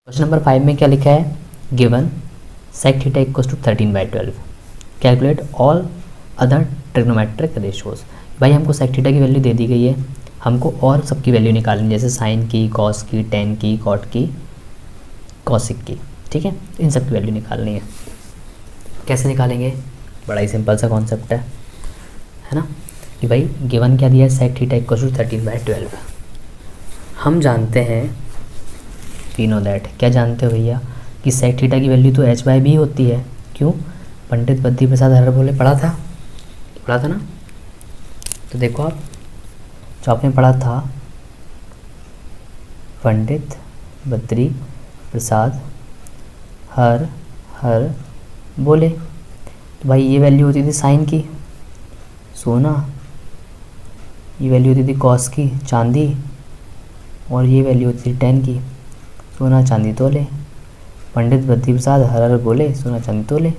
Question number 5 में क्या लिखा है, given sec theta equals to 13/12, calculate all other trigonometric ratios. भाई हमको sec थीटा की वैल्यू दे दी गई है, हमको और सबकी वैल्यू निकालनी, जैसे साइन की, कॉस की, टेन की, कॉट की, कॉसिक की, ठीक है। इन सब की वैल्यू निकालनी है। कैसे निकालेंगे, बड़ा ही सिंपल सा कॉन्सेप्ट है ना, कि भाई गिवन क्या दिया है, sec थीटा इक्वल्स टू 13/12। हम जानते हैं, वी नो दैट, क्या जानते हो भैया, कि sec थीटा की वैल्यू तो h/b होती है। क्यों, पंडित बद्री प्रसाद हर बोले पढ़ा था ना। तो देखो आप, जो आपने पढ़ा था, पंडित बद्री प्रसाद हर बोले, तो भाई ये वैल्यू होती थी साइन की, सोना, ये वैल्यू होती थी कॉस की, चांदी, और ये वैल्यू होती थी टेन की, सोना चांदी तोले। पंडित बद्री प्रसाद हर बोले, सोना चांदी तोले।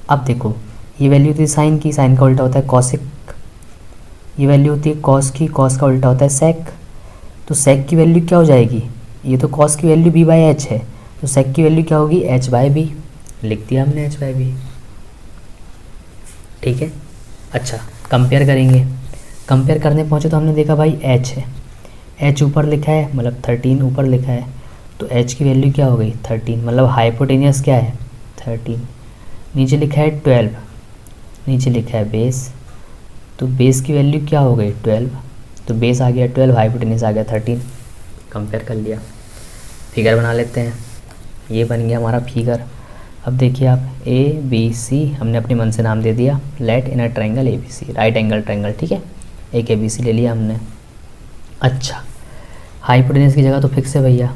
अब देखो, ये वैल्यू होती है साइन की, साइन का उल्टा होता है कॉसिक। ये वैल्यू होती है कॉस की, कॉस का उल्टा होता है सेक। तो सेक की वैल्यू क्या हो जाएगी, ये तो कॉस की वैल्यू b/h है, तो सेक की वैल्यू क्या होगी, h/b। लिख दिया हमने h/b, ठीक है। अच्छा, कंपेयर करेंगे, कंपेयर करने पहुँचे तो हमने देखा भाई h है, h ऊपर लिखा है, मतलब 13 ऊपर लिखा है, तो h की वैल्यू क्या हो गई 13, मतलब हाइपोटेनियस क्या है 13। नीचे लिखा है 12, नीचे लिखा है बेस, तो बेस की वैल्यू क्या हो गई 12, तो बेस आ गया 12, हाइपोटेनियस आ गया 13। कंपेयर कर लिया। फिगर बना लेते हैं, ये बन गया हमारा फिगर। अब देखिए आप, ABC हमने अपने मन से नाम दे दिया, let in a triangle ABC, right angle triangle, ठीक है। एक ABC ले लिया हमने। अच्छा, हाइपोटेनियस की जगह तो फिक्स है भैया,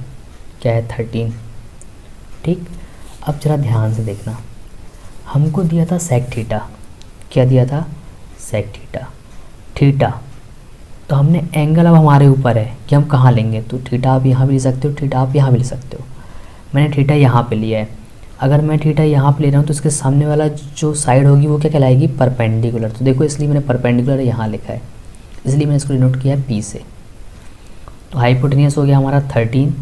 क्या है 13, ठीक। अब जरा ध्यान से देखना, हमको दिया था sec थीटा, क्या दिया था sec थीटा, तो हमने एंगल अब हमारे ऊपर है कि हम कहाँ लेंगे, तो थीटा आप यहाँ भी ले सकते हो, थीटा आप यहाँ भी ले सकते हो। मैंने थीटा यहाँ पे लिया है, अगर मैं थीटा यहाँ पे ले रहा हूँ तो इसके सामने वाला जो साइड होगी वो क्या कहलाएगी, परपेंडिकुलर। तो देखो, इसलिए मैंने परपेंडिकुलर यहाँ लिखा है, इसलिए मैंने इसको डिनोट किया है P से। तो हाइपोटेनियस हो गया हमारा 13,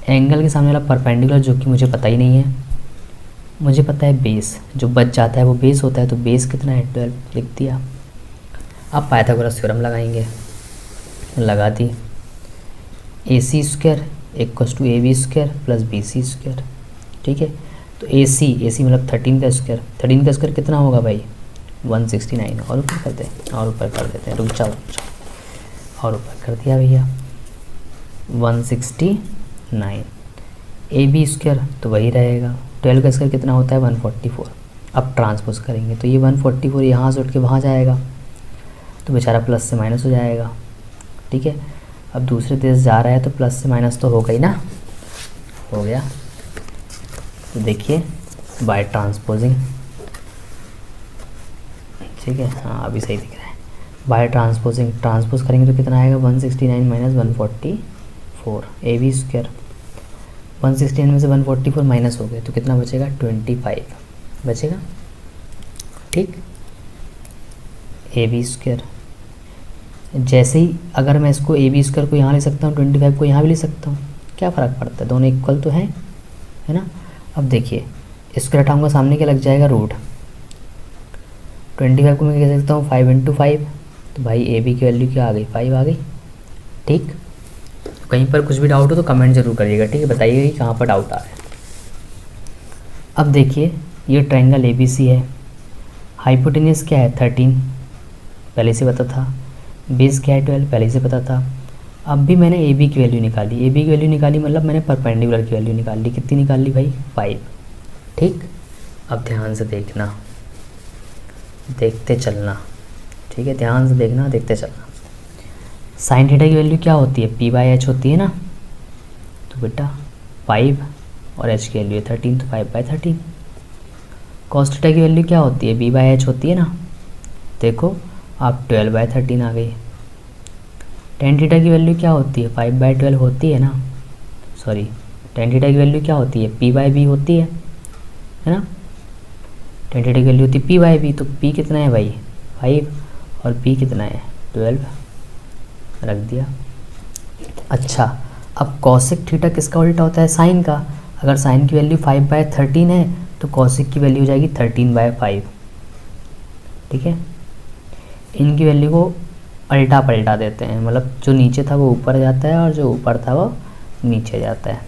एंगल के सामने वाला परपेंडिकुलर जो कि मुझे पता ही नहीं है, मुझे पता है बेस, जो बच जाता है वो बेस होता है, तो बेस कितना है 12, लिख दिया। अब पाइथागोरस थ्योरम लगाएंगे, लगा दी, AC square equals to AB square plus BC square, ठीक है। तो AC मतलब 13 का स्क्वायर, 13 का स्क्वायर कितना होगा भाई 169, और ऊपर करते हैं, और ऊपर कर देते हैं, रुक जाओ, और ऊपर कर दिया भैया 169। AB स्क्वायर तो वही रहेगा, 12 का स्क्वायर कितना होता है 144। अब ट्रांसपोज करेंगे तो ये 144 यहाँ से उठ के वहाँ जाएगा, तो बेचारा प्लस से माइनस हो जाएगा, ठीक है। अब दूसरे देश जा रहा है तो प्लस से माइनस तो होगा ही ना, हो गया। तो देखिए बाय ट्रांसपोजिंग, ठीक है, हाँ अभी सही दिख रहा है। बाय ट्रांसपोजिंग, ट्रांसपोज करेंगे तो कितना आएगा 169 माइनस 144, AB स्क्वायर, 169 में से 144 माइनस हो गए तो कितना बचेगा 25 बचेगा, ठीक। AB स्क्वायर, जैसे ही अगर मैं इसको AB स्क्वायर को यहाँ ले सकता हूँ, 25 को यहाँ भी ले सकता हूँ, क्या फ़र्क पड़ता है, दोनों इक्वल तो हैं, है ना। अब देखिए, स्क्वायर हटाऊंगा, सामने क्या लग जाएगा रूट, 25 को मैं कह सकता हूँ 5 × 5, तो भाई AB की वैल्यू क्या आ गई 5 आ गई, ठीक। कहीं पर कुछ भी डाउट हो तो कमेंट जरूर करिएगा, ठीक है, बताइएगा कि कहाँ पर डाउट आ रहा है। अब देखिए, ये ट्रायंगल ABC है, हाइपोटेनियस क्या है 13, पहले से पता था, बेस क्या है 12, पहले से पता था। अब भी मैंने AB की वैल्यू निकाली, AB की वैल्यू निकाली मतलब मैंने परपेंडिकुलर की वैल्यू निकाल ली, कितनी निकाल ली भाई 5, ठीक। अब ध्यान से देखना, देखते चलना, ठीक है, ध्यान से देखना, देखते चलना। साइन थीटा की वैल्यू क्या होती है P/h होती है ना, तो बेटा 5 और h की वैल्यू है 13, तो 5/13। कॉस थीटा की वैल्यू क्या होती है B/h होती है ना, देखो आप 12/13 आ गई। टेन थीटा की वैल्यू क्या होती है 5/12 होती है ना, सॉरी, टेन थीटा की वैल्यू क्या होती है P/b होती है ना, टेन थीटा की वैल्यू होती है P/b, तो P कितना है भाई 5 और P कितना है 12, रख दिया। अच्छा, अब कॉसिक थीटा किसका उल्टा होता है? साइन का। अगर साइन की वैल्यू 5/13 है तो कॉसिक की वैल्यू हो जाएगी 13/5। ठीक है, इनकी वैल्यू को अल्टा पलटा देते हैं, मतलब जो नीचे था वो ऊपर जाता है और जो ऊपर था वो नीचे जाता है।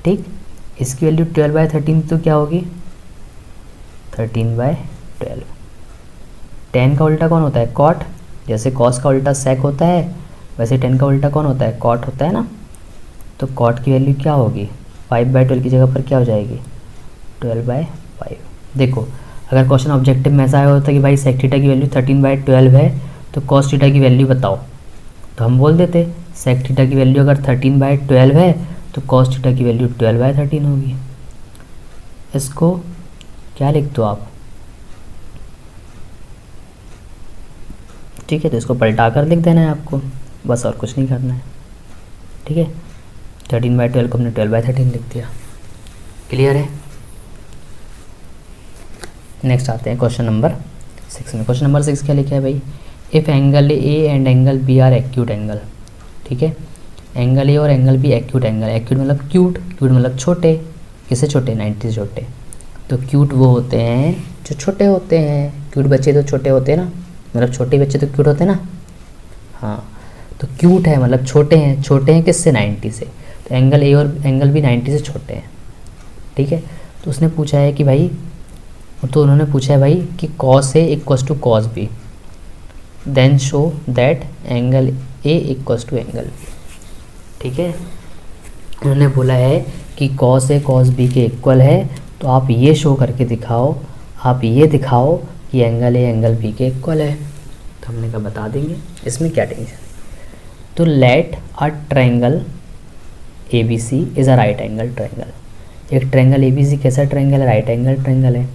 ठीक, इसकी वैल्यू 12/13 तो क्या होगी? 13/12। tan का उल्टा कौन होता है? कॉट। जैसे कॉस का उल्टा सेक होता है वैसे tan का उल्टा कौन होता है? कॉट होता है ना। तो कॉट की वैल्यू क्या होगी? 5/12 की जगह पर क्या हो जाएगी? 12/5। देखो, अगर क्वेश्चन ऑब्जेक्टिव में ऐसा आया होता कि भाई सेक थीटा की वैल्यू 13/12 है तो कॉस थीटा की वैल्यू बताओ, तो हम बोल देते सेक थीटा की वैल्यू अगर 13/12 है तो कॉस थीटा की वैल्यू 12/13 होगी। इसको क्या लिख दो आप? ठीक है, तो इसको पलटा कर लिख देना है आपको, बस और कुछ नहीं करना है। ठीक है, 13/12 को हमने 12/13 लिख दिया। क्लियर है? नेक्स्ट आते हैं क्वेश्चन नंबर 6 में। क्वेश्चन नंबर 6 क्या लिखा है भाई? If angle A and angle B are acute angle. ठीक है, एंगल ए और angle B acute angle. Acute मतलब क्यूट, क्यूट मतलब छोटे। किससे छोटे? 90 से छोटे। तो क्यूट वो होते हैं जो छोटे होते हैं। क्यूट बच्चे तो छोटे होते हैं ना, मतलब छोटे बच्चे तो क्यूट होते हैं ना। हाँ, तो क्यूट है मतलब छोटे हैं। छोटे हैं किससे? 90 से। तो एंगल ए और एंगल बी 90 से छोटे हैं। ठीक है, तो उसने पूछा है कि भाई, तो उन्होंने पूछा है भाई कि cos A equals to cos B, then show that angle A equals to angle B। ठीक है, उन्होंने बोला है कि cos A cos B के इक्वल है, तो आप ये शो करके दिखाओ, आप ये दिखाओ कि एंगल A एंगल B के इक्वल है। तो हमने कहा बता देंगे, इसमें क्या टेंशन। तो let a triangle ABC is a right angle triangle. एक ट्रायंगल ABC कैसा ट्रायंगल है? राइट एंगल ट्रायंगल है।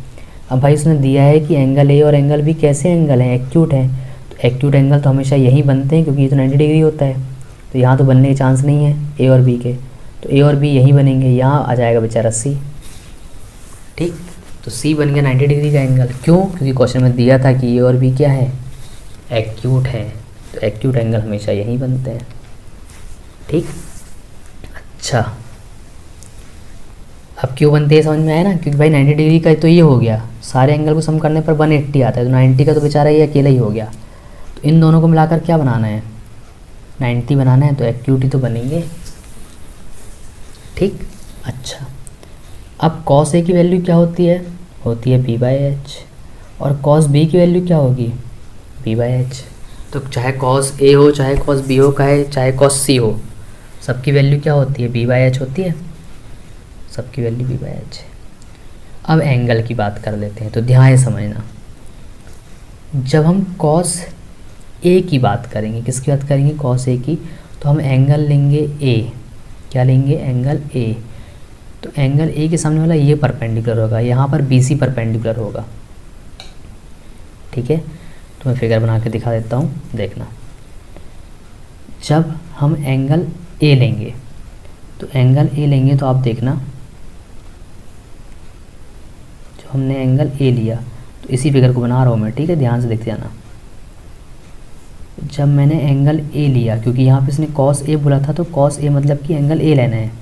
अब भाई उसने दिया है कि एंगल ए और एंगल बी कैसे एंगल हैं? एक्यूट हैं। तो एक्यूट एंगल तो हमेशा यहीं बनते हैं क्योंकि ये तो 90 डिग्री होता है, तो यहाँ तो बनने के चांस नहीं है ए और बी के। तो ए और बी यहीं बनेंगे, यहाँ आ जाएगा बेचारा सी। ठीक, तो सी बन गया 90 डिग्री का एंगल। क्यों? क्योंकि क्वेश्चन में दिया था कि ए और बी क्या है? एक्यूट है। तो एक्यूट एंगल हमेशा यहीं बनते हैं। ठीक, अच्छा, अब क्यों बनते हैं समझ में आया ना? क्योंकि भाई 90 डिग्री का तो ये हो गया, सारे एंगल को सम करने पर 180 आता है, तो 90 का तो बेचारा ये अकेला ही हो गया। तो इन दोनों को मिलाकर क्या बनाना है? 90 बनाना है, तो एक्यूट ही तो बनेंगे। ठीक, अच्छा, अब cos A की वैल्यू क्या होती है? होती है B/H। और cos B की वैल्यू क्या होगी? B/H। तो चाहे cos A हो, चाहे cos B हो, चाहे cos C हो, सबकी वैल्यू क्या होती है? B/H होती है। सबकी वैल्यू B/H है। अब एंगल की बात कर लेते हैं, तो ध्यान से समझना। जब हम cos A की बात करेंगे, किसकी बात करेंगे? cos A की, तो हम एंगल लेंगे A। क्या लेंगे? Angle A। तो एंगल A के सामने वाला ये परपेंडिकुलर होगा, यहाँ पर BC परपेंडिकुलर होगा। ठीक है, तो मैं फिगर बना के दिखा देता हूँ, देखना। जब हम एंगल A लेंगे, तो एंगल A लेंगे तो आप देखना, जो हमने एंगल A लिया, तो इसी फिगर को बना रहा हूँ मैं। ठीक है, ध्यान से देखते जाना। जब मैंने एंगल A लिया, क्योंकि यहाँ पे इसने cos A बोला था, तो cos A मतलब कि एंगल A लेना है।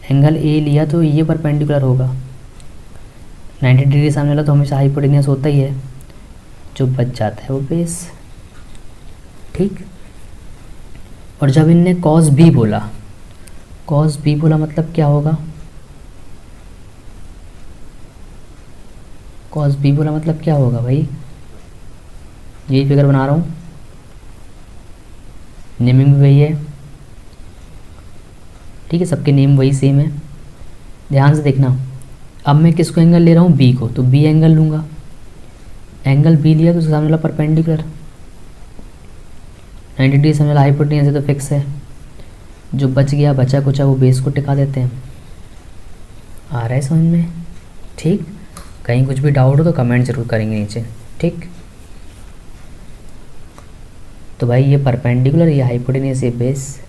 एंगल A लिया तो ये परपेंडिकुलर होगा 90 डिग्री सामने वाला, तो हमेशा हाइपोटेन्यूस होता ही है, जो बच जाता है वो बेस। ठीक, और जब इनने cos B बोला, cos B बोला मतलब क्या होगा? cos B बोला मतलब क्या होगा भाई? यही फिगर बना रहा हूँ, नेमिंग भी वही है। ठीक है, सबके नेम वही सेम है, ध्यान से देखना। अब मैं किसको एंगल ले रहा हूँ? B को, तो B एंगल लूँगा। एंगल B लिया तो उसके सामने वाला परपेंडिकुलर 90 डिग्री सामने वाला हाइपोटेन्यूस है, तो फिक्स है। जो बच गया, बचा कुचा, वो बेस को टिका देते हैं। आ रहा है समझ में? ठीक, कहीं कुछ भी डाउट हो तो कमेंट जरूर करेंगे नीचे। ठीक, तो भाई ये परपेंडिकुलर, ये हाइपोटेन्यूस, ये बेस।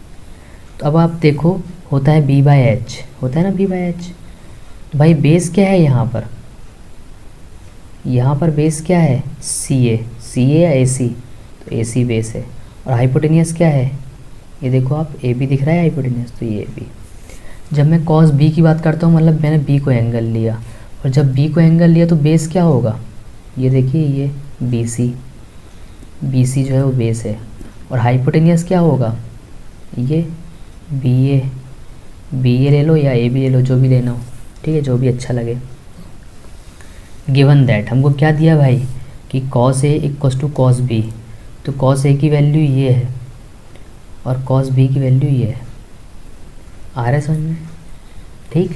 तो अब आप देखो, होता है B/H, होता है ना B/H। तो भाई बेस क्या है यहाँ पर? यहाँ पर बेस क्या है? CA। CA या AC? तो AC बेस है। और हाइपोटेन्यूस क्या है? ये देखो आप, ए बी दिख रहा है हाइपोटेन्यूज, तो ये बी। जब मैं कॉस बी की बात करता हूँ मतलब मैंने बी को एंगल लिया, और जब बी को एंगल लिया तो बेस क्या होगा, ये देखिए ये बी सी जो है वो बेस है। और हाइपोटेन्यूज क्या होगा, ये बी ए ले लो या ए बी ले लो, जो भी लेना हो, ठीक है, जो भी अच्छा लगे। गिवन दैट हमको क्या दिया भाई कि cos A equals to cos B, तो कॉस ए की वैल्यू ये है और कॉस बी की वैल्यू ये है। आ रहा है समझ में, ठीक।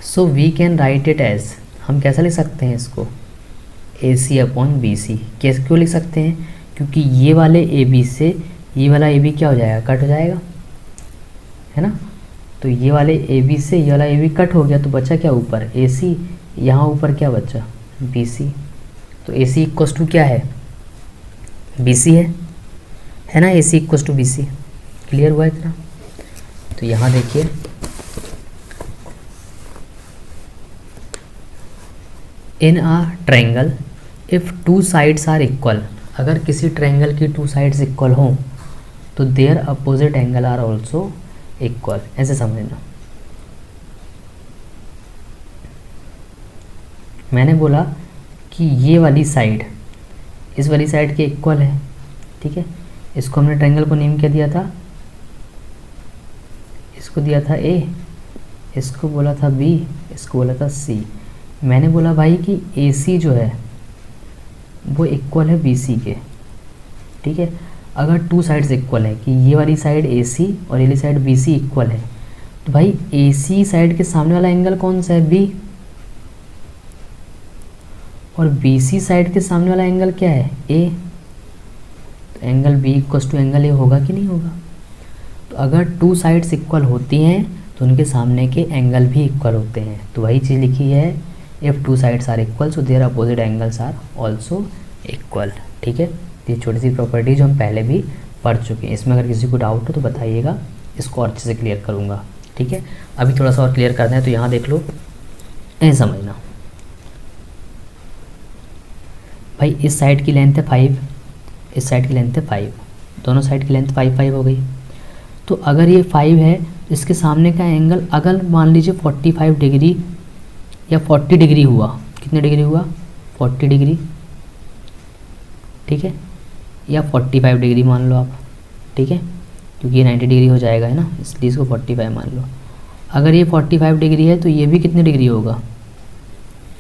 So we can write it as, हम कैसा लिख सकते हैं इसको, ए सी अपॉन बी सी। कैसे, क्यों लिख सकते हैं, क्योंकि ये वाले ए बी से ये वाला ए बी क्या हो जाएगा, कट हो जाएगा, है ना। तो ये वाले ए बी से ये वाला ए बी कट हो गया, तो बचा क्या ऊपर ए सी, यहाँ ऊपर क्या बचा बी सी। तो ए सी इक्वल्स टू क्या है, बी सी है ना, A C equals to B C. Clear हुआ इतना। तो यहाँ देखिए in a triangle if two sides are equal, अगर किसी ट्रायंगल की टू साइड्स इक्वल हों तो their opposite angle are also equal, ऐसे समझना। मैंने बोला कि ये वाली साइड इस वाली साइड के इक्वल है, ठीक है। इसको हमने ट्रायंगल को नेम क्या दिया था, इसको दिया था ए, इसको बोला था बी, इसको बोला था सी। मैंने बोला भाई कि ए सी जो है वो इक्वल है बी सी के, ठीक है। अगर टू साइड्स इक्वल है कि ये वाली साइड ए सी और ये वाली साइड बी सी इक्वल है, तो भाई ए सी साइड के सामने वाला एंगल कौन सा है, बी, और बी सी साइड के सामने वाला एंगल क्या है, ए। तो angle B equals to angle A होगा कि नहीं होगा। तो अगर टू साइड्स इक्वल होती हैं तो उनके सामने के एंगल भी इक्वल होते हैं। तो वही चीज़ लिखी है, if two sides are equal so their opposite angles are also equal, ठीक है। ये छोटी सी प्रॉपर्टी जो हम पहले भी पढ़ चुके हैं। इसमें अगर किसी को डाउट हो तो बताइएगा, इसको और अच्छे से क्लियर करूँगा, ठीक है। अभी थोड़ा सा और क्लियर करना है, तो यहाँ देख लो, ऐसे समझना भाई। इस साइड की लेंथ है 5, इस साइड की लेंथ है 5, दोनों साइड की लेंथ 5 हो गई। तो अगर ये 5 है, इसके सामने का एंगल अगर मान लीजिए 45 डिग्री या 40 डिग्री हुआ, कितने डिग्री हुआ, 40 डिग्री, ठीक है, या 45 डिग्री मान लो आप, ठीक है, क्योंकि ये 90 डिग्री हो जाएगा, है ना, इसलिए इसको 45 मान लो। अगर ये 45 डिग्री है तो ये भी कितने डिग्री होगा,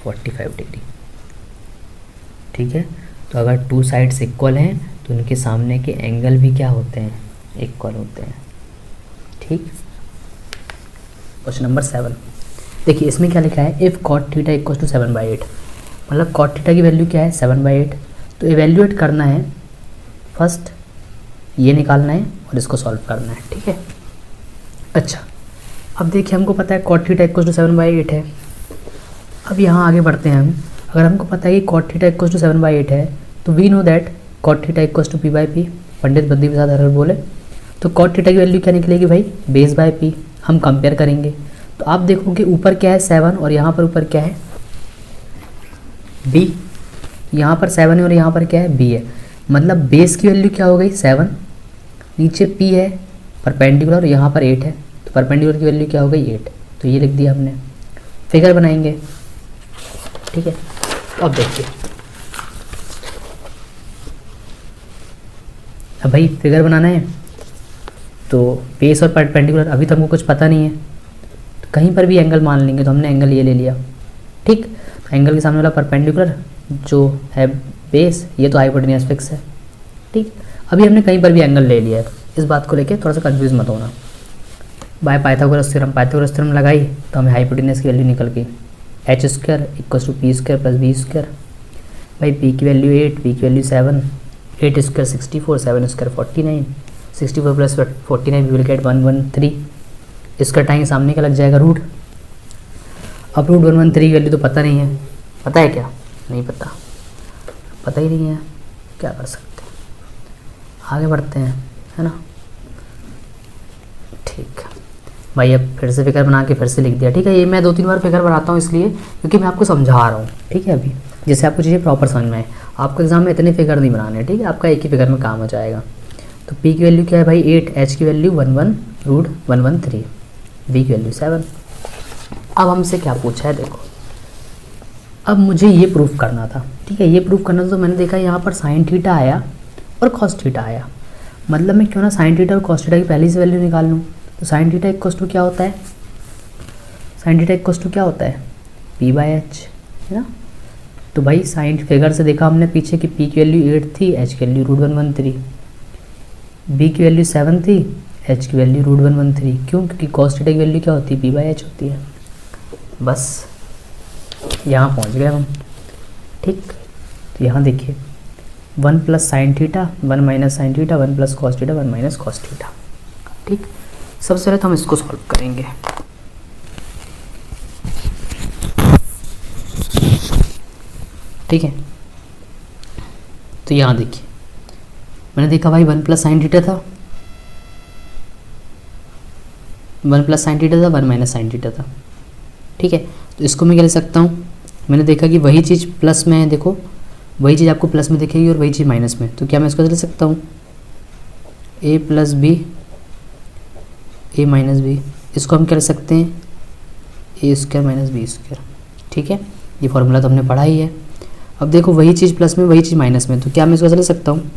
45 डिग्री, ठीक है। तो अगर टू साइड्स इक्वल हैं तो उनके सामने के एंगल भी क्या होते हैं, इक्वल होते हैं, ठीक। क्वेश्चन नंबर 7 देखिए, इसमें क्या लिखा है, if cot theta equals to 7/8, मतलब कॉट थीटा की वैल्यू क्या है 7/8। तो इवेल्यूएट करना है, फर्स्ट ये निकालना है और इसको सॉल्व करना है, ठीक है। अच्छा, अब देखिए हमको पता है कॉट थीटा इक्वल्स टू 7/8 है। अब यहाँ आगे बढ़ते हैं हम। अगर हमको पता है कि कॉट थीटा इक्वल्स टू 7/8 है, तो we know that cot theta equals to p/p, Pandit Badri Prasad Harar बोले। तो कॉट थीटा की वैल्यू क्या निकलेगी भाई, बेस बाय p। हम कंपेयर करेंगे तो आप देखोगे ऊपर क्या है 7 और यहाँ पर ऊपर क्या है b, यहाँ पर 7 है और यहाँ पर क्या है b है, मतलब बेस की वैल्यू क्या हो गई 7, नीचे p है परपेंडिकुलर और यहाँ पर 8 है, तो परपेंडिकुलर की वैल्यू क्या हो गई 8। तो ये लिख दिया हमने। फिगर बनाएंगे, ठीक है। तो अब देखिए, अब भाई फिगर बनाना है तो बेस और परपेंडिकुलर, अभी तो हमको कुछ पता नहीं है, तो कहीं पर भी एंगल मान लेंगे। तो हमने एंगल ये ले लिया, ठीक। तो एंगल के सामने वाला परपेंडिकुलर जो है बेस, ये तो हाइपोटेन्यूज फिक्स है, ठीक। अभी हमने कहीं पर भी एंगल ले लिया है, इस बात को लेके थोड़ा सा कंफ्यूज मत होना। बाय पाइथागोरस थ्योरम लगाई तो हमें हाइपोटेन्यूज की वैल्यू निकल गई, h² equals to p² plus b²। भाई p की वैल्यू 8, p की वैल्यू 7, 8² 64, 7² 49, 64 प्लस 49 विल गेट 113। इसका टाइम सामने का लग जाएगा रूट। अब रूट 113 की वैल्यू तो पता नहीं है, पता है क्या, नहीं पता, पता ही नहीं है, क्या कर सकते हैं, आगे बढ़ते हैं, है ना। ठीक भाई, अब फिर से फिगर बना के फिर से लिख दिया, ठीक है। ये मैं 2-3 बार फिगर बनाता हूँ इसलिए क्योंकि मैं आपको समझा रहा हूँ, ठीक है। अभी जैसे आपको चीज़ें प्रॉपर समझ में आए, आपको एग्जाम में इतने फिगर नहीं बनाने, ठीक है, आपका एक ही फिगर में काम हो जाएगा। तो पी की वैल्यू क्या है भाई 8, एच की वैल्यू 11√113, बी की वैल्यू 7। अब हमसे क्या पूछा है देखो, अब मुझे ये प्रूफ करना था, ठीक है, ये प्रूफ करना था। तो मैंने देखा यहाँ पर साइन थीटा आया और कॉस थीटा आया, मतलब मैं क्यों ना साइन थीटा और कॉस थीटा की पहली से वैल्यू निकाल लूँ। तो साइन थीटा इक्वल्स टू क्या होता है, साइन थीटा इक्वल्स टू क्या होता है p/h, है ना। तो भाई साइन फिगर से देखा हमने पीछे की p की वैल्यू 8 थी, h की वैल्यू √113, b की वैल्यू 7 थी, h की वैल्यू √113। क्यों? क्योंकि कॉस थीटा की वैल्यू क्या होती है p/h होती है। बस यहाँ पहुँच गए हम, ठीक। तो यहाँ देखिए 1 plus sine theta 1 minus sine theta 1 plus cos theta 1 minus cos theta, ठीक। सबसे पहले तो हम इसको सॉल्व करेंगे। ठीक है, तो यहाँ देखिए मैंने देखा भाई 1 प्लस साइन थीटा था, 1 प्लस साइन थीटा था, 1 माइनस साइन थीटा था, ठीक है। तो इसको मैं क्या ले सकता हूँ, मैंने देखा कि वही चीज़ प्लस में है, देखो वही चीज़ आपको प्लस में दिखेगी और वही चीज़ माइनस में, तो क्या मैं इसको ले सकता हूँ a plus B a minus B, इसको हम क्या ले सकते हैं a² माइनस b², ठीक है। ये फॉर्मूला तो हमने पढ़ा ही है। अब देखो वही चीज़ प्लस में वही चीज़ माइनस में, तो क्या मैं इसको ले सकता हूँ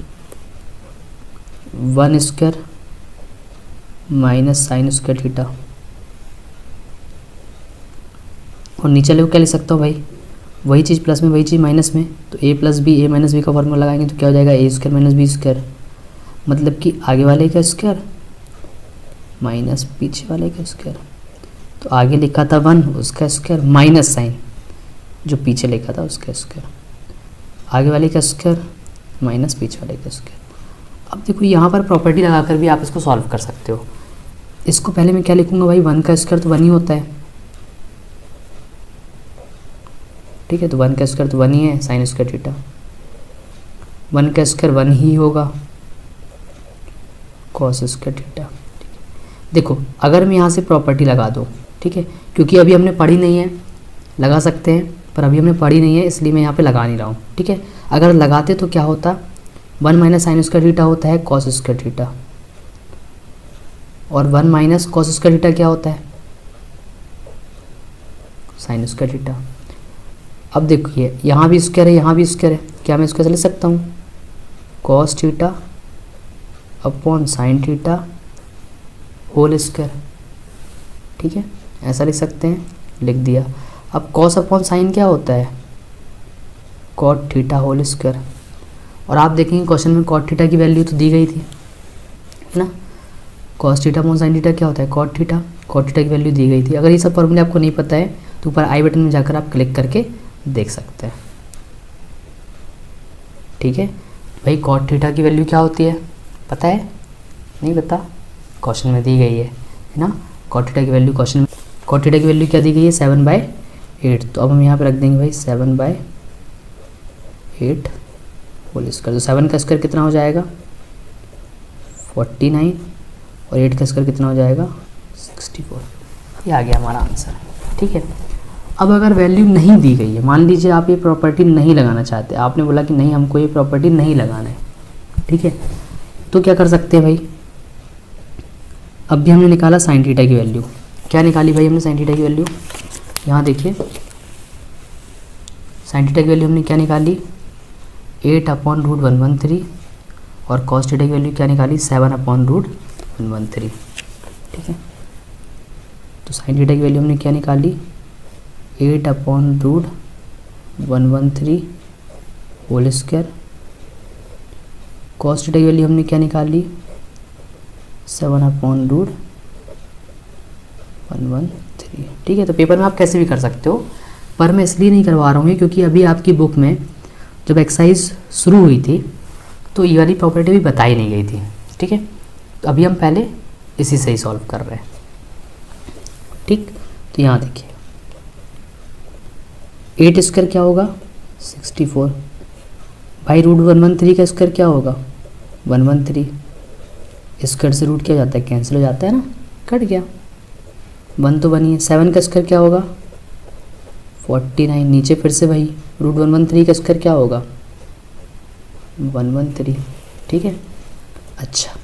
1² माइनस साइन² थीटा, और नीचे वाले को क्या ले सकता हूँ भाई वही चीज़ प्लस में वही चीज़ माइनस में, तो a plus B a minus B का फॉर्मूला लगाएंगे तो क्या हो जाएगा a² माइनस b², मतलब कि आगे वाले का स्क्वायर माइनस पीछे वाले का स्क्वायर। तो आगे लिखा था 1 उसका स्क्वायर माइनस साइन जो पीछे लिखा था उसका स्क्वायर, आगे वाले का स्क्वायर माइनस पीछे वाले का स्क्वायर। अब देखो यहाँ पर प्रॉपर्टी लगाकर भी आप इसको सॉल्व कर सकते हो। इसको पहले मैं क्या लिखूँगा भाई 1 का स्क्वायर तो 1 ही होता है, ठीक है। तो 1 का स्क्वायर तो 1 ही है साइन² थीटा, 1 का स्क्वायर 1 ही होगा cos² थीटा। देखो अगर मैं यहाँ से प्रॉपर्टी लगा दूँ, ठीक है, क्योंकि अभी हमने पढ़ी नहीं है, लगा सकते हैं पर अभी हमने पढ़ी नहीं है इसलिए मैं यहाँ पे लगा नहीं रहा हूँ, ठीक है। अगर लगाते तो क्या होता 1 माइनस साइन² थीटा होता है cos² थीटा, और 1 माइनस cos² थीटा क्या होता है साइन² थीटा। अब देखिए यहाँ भी स्क्वायर है यहाँ भी स्क्वायर है, क्या मैं इसको ले सकता हूँ cos theta upon sine theta whole square, ठीक है, ऐसा लिख सकते हैं, लिख दिया। अब cos अपॉन साइन क्या होता है cot थीटा होल स्क्वायर, और आप देखेंगे क्वेश्चन में cot थीटा की वैल्यू तो दी गई थी, है ना। cos theta upon sine theta क्या होता है cot थीटा की वैल्यू दी गई थी। अगर ये सब फॉर्मूले आपको नहीं पता है तो ऊपर आई बटन में जाकर आप क्लिक करके देख सकते हैं, ठीक है। भाई cot थीटा की वैल्यू क्या होती है पता है, नहीं पता, क्वेश्चन में दी गई है ना। cot थीटा की वैल्यू क्वेश्चन में cot थीटा की वैल्यू क्या दी गई है 7/8, तो अब हम यहाँ पे रख देंगे भाई 7/8 होल स्क्वायर। तो 7 का स्क्वायर कितना हो जाएगा 49, और 8 का स्क्वायर कितना हो जाएगा 64। ये आ गया हमारा आंसर, ठीक है। अब अगर वैल्यू नहीं दी गई है, मान लीजिए आप ये प्रॉपर्टी नहीं लगाना चाहते, आपने बोला कि नहीं हमको ये प्रॉपर्टी नहीं लगाना है, ठीक है, तो क्या कर सकते हैं भाई। अब भी हमने निकाला साइन थीटा की वैल्यू, क्या निकाली भाई हमने साइन थीटा की वैल्यू, यहाँ देखिए साइन थीटा की वैल्यू हमने क्या निकाली 8/√113, और कॉस थीटा की वैल्यू क्या निकाली 7/√113, ठीक है। तो साइन थीटा की वैल्यू हमने क्या निकाली 8/√113 होल स्क्वायर, कॉस थीटा की वैल्यू हमने क्या निकाली 7/√113, ठीक है। तो पेपर में आप कैसे भी कर सकते हो, पर मैं इसलिए नहीं करवा रहा हूँ क्योंकि अभी आपकी बुक में जब एक्सरसाइज शुरू हुई थी तो ये वाली प्रॉपर्टी भी बताई नहीं गई थी, ठीक है। तो अभी हम पहले इसी से ही सॉल्व कर रहे हैं, ठीक। तो यहाँ देखिए 8 स्क्वायर क्या होगा 64, भाई √113 का स्क्वायर क्या होगा 113, स्क्वायर से रूट क्या हो जाता है कैंसिल हो जाता है ना, कट गया, 1 तो 1 ही है। 7 का स्क्वायर क्या होगा 49, नीचे फिर से भाई √113 का स्क्वायर क्या होगा 113, ठीक है। अच्छा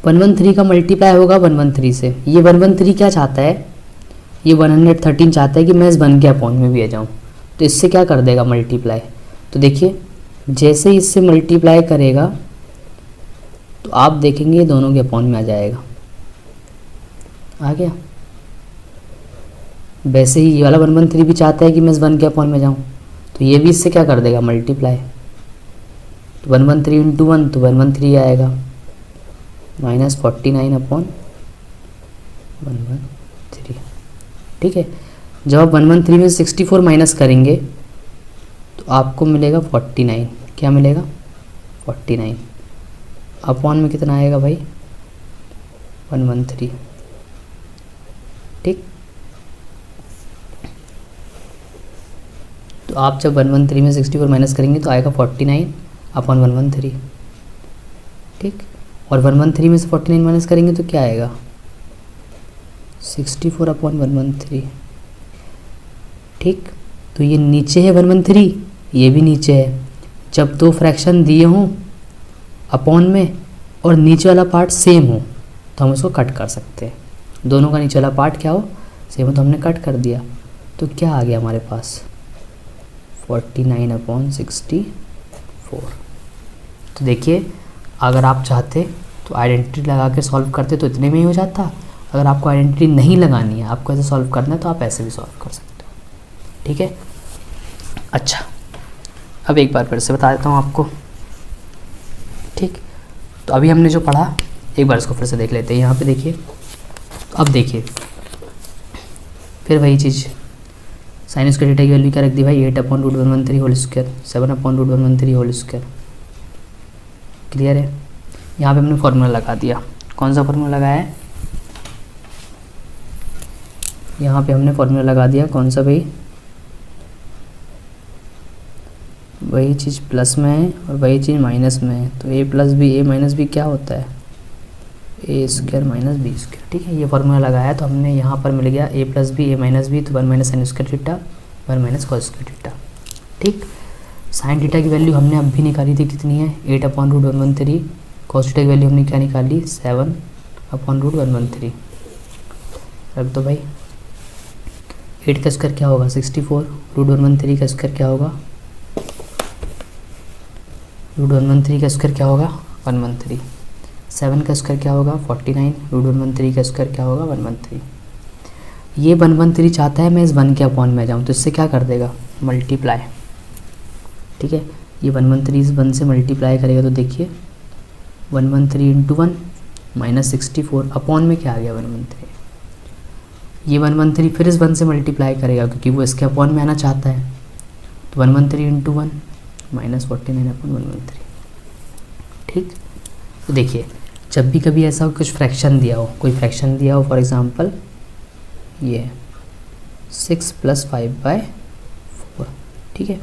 113 का मल्टीप्लाई होगा 113 से। ये 113 क्या चाहता है, ये 113 चाहता है कि मैं इस 1 के अपॉन में भी आ जाऊँ, तो इससे क्या कर देगा मल्टीप्लाई। तो देखिए जैसे ही इससे मल्टीप्लाई करेगा तो आप देखेंगे ये दोनों के अपॉन में आ जाएगा, आ गया। वैसे ही ये वाला 113 भी चाहता है कि मैं इस 1 के अपॉन में जाऊँ, तो ये भी इससे क्या कर देगा मल्टीप्लाई। तो 113 इंटू 1 तो 113 आएगा, माइनस 49 अपॉन 113। ठीक है, जब आप 113 में 64 माइनस करेंगे तो आपको मिलेगा 49। क्या मिलेगा 49 अपॉन में कितना आएगा भाई 113। ठीक, तो आप जब 113 में 64 माइनस करेंगे तो आएगा 49 अपॉन 113। ठीक, और 113 में से 49 माइनस करेंगे तो क्या आएगा 64 अपॉन 113। ठीक, तो ये नीचे है 113, ये भी नीचे है। जब दो फ्रैक्शन दिए हों अपॉन में और नीचे वाला पार्ट सेम हो तो हम उसको कट कर सकते हैं। दोनों का नीचे वाला पार्ट क्या हो सेम हो तो हमने कट कर दिया। तो क्या आ गया हमारे पास 49 अपॉन 64। तो देखिए अगर आप चाहते तो आइडेंटिटी लगा के सॉल्व करते तो इतने में ही हो जाता। अगर आपको आइडेंटिटी नहीं लगानी है, आपको ऐसे सॉल्व करना है, तो आप ऐसे भी सॉल्व कर सकते हो। ठीक है, अच्छा अब एक बार फिर से बता देता हूँ आपको। ठीक, तो अभी हमने जो पढ़ा एक बार इसको फिर से देख लेते हैं। यहाँ पे देखिए, तो अब देखिए फिर वही चीज़, साइन स्क्वायर थीटा की वैल्यू क्या रख दी भाई 8 upon root 113 whole square, 7 upon root 113 whole square. Clear है, यहाँ पे हमने फॉर्मूला लगा दिया। कौन सा फॉर्मूला लगाया है, यहाँ पे हमने फॉर्मूला लगा दिया। कौन सा भाई, वही चीज़ प्लस में है और वही चीज़ माइनस में है। तो a plus B A minus B क्या होता है A square minus B square. ठीक है, ये फॉर्मूला लगाया तो हमने यहाँ पर मिल गया a plus B A minus B, तो 1 minus sine square theta 1 minus cos square theta. ठीक, साइन थीटा की वैल्यू हमने अब भी निकाली थी, कितनी है 8 अपॉन रूट 113। कॉस थीटा की वैल्यू हमने क्या निकाली 7 अपॉन रूट 113। रख दो भाई, 8 का स्क्वायर क्या होगा 64, रूट 113 का स्क्वायर क्या होगा, रूट 113 का स्क्वायर क्या होगा 113, 7 का स्क्वायर क्या होगा 49, रूट 113 का स्क्वायर क्या होगा 113। ये 113 चाहता है मैं इस 1 के अपॉन में जाऊँ, तो इससे क्या कर देगा मल्टीप्लाई। ठीक है, ये 113 इस 1 से मल्टीप्लाई करेगा तो देखिए 113 इंटू 1 माइनस 64 अपॉन में क्या आ गया 113। ये 113 फिर इस 1 से मल्टीप्लाई करेगा क्योंकि वो इसके अपॉन में आना चाहता है, तो 113 इंटू 1 माइनस 49 अपॉन 113। ठीक, तो देखिए जब भी कभी ऐसा कुछ फ्रैक्शन दिया हो, कोई फ्रैक्शन दिया हो, फॉर एग्जांपल ये 6 प्लस 5/4। ठीक है,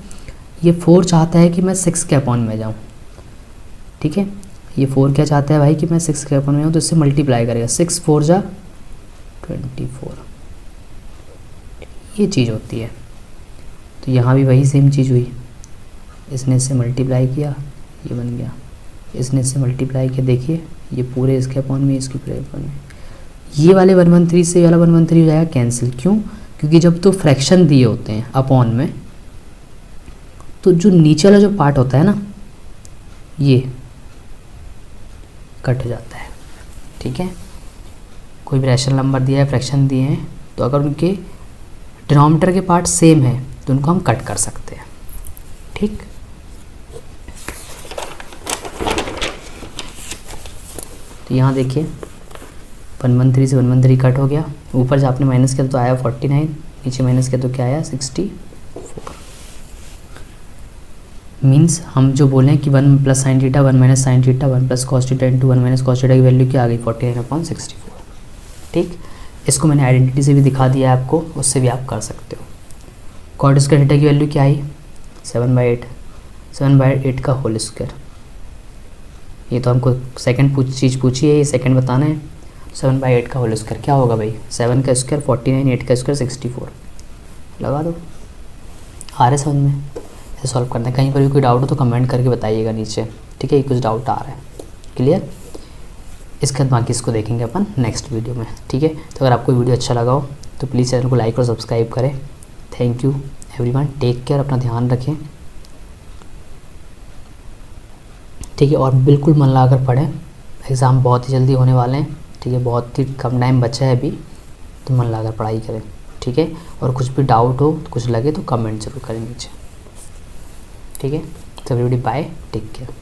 ये 4 चाहता है कि मैं 6 के अपॉन में जाऊँ। ठीक है, ये 4 क्या चाहता है भाई कि मैं 6 के अपॉन में जाऊँ, तो इससे मल्टीप्लाई करेगा 6 4 जा 24। ये चीज़ होती है। तो यहाँ भी वही सेम चीज़ हुई, इसने इससे मल्टीप्लाई किया ये बन गया, इसने इससे मल्टीप्लाई किया, देखिए ये पूरे इसके अपॉन में इसके पूरे अपॉन में। ये वाले 113 से वाला 113 हो जाएगा कैंसिल। क्यों, क्योंकि जब तो फ्रैक्शन दिए होते हैं अपॉन में तो जो नीचे वाला जो पार्ट होता है ना ये कट जाता है। ठीक है, कोई भी रैशनल नंबर दिया है, फ्रैक्शन दिए हैं, तो अगर उनके डिनोमिनेटर के पार्ट सेम है तो उनको हम कट कर सकते हैं। ठीक, तो यहाँ देखिए 113 से 113 कट हो गया, ऊपर से आपने माइनस किया तो आया 49, नीचे माइनस किया तो क्या आया 64। मीन्स हम जो बोले कि 1 plus sine theta 1 minus sine theta 1 plus cos theta into 1 minus cos theta की वैल्यू क्या आ गई 49 अपॉन 64। ठीक, इसको मैंने आइडेंटिटी से भी दिखा दिया है आपको, उससे भी आप कर सकते हो। कॉट स्क्वायर थीटा की वैल्यू क्या आई 7/8, 7/8 का होल स्क्वायर। ये तो हमको सेकंड चीज़ पूछी है, ये सेकंड बताना है। 7/8 का होल स्क्वायर क्या होगा भाई 7 का स्क्वायर 49, 8 का स्क्वायर 64। लगा दो, आ रहे समझ में, ऐसे सॉल्व करना है। कहीं पर भी कोई डाउट हो तो कमेंट करके बताइएगा नीचे। ठीक है, कुछ डाउट आ रहा है। क्लियर। इसके बाद बाकी इसको देखेंगे अपन नेक्स्ट वीडियो में, ठीक है। तो अगर आपको वीडियो अच्छा लगा हो तो प्लीज़ चैनल को लाइक और सब्सक्राइब करें। Thank you everyone, take care, अपना ध्यान रखें, ठीक है। और बिल्कुल मन लगाकर पढ़ें, एग्ज़ाम बहुत ही जल्दी होने वाले हैं, ठीक है। बहुत ही कम टाइम बचा है अभी, तो मन लगाकर पढ़ाई करें, ठीक है। और कुछ भी डाउट हो, कुछ लगे तो कमेंट जरूर करें नीचे, ठीक है। तो एवरीबॉडी बाय, टेक केयर।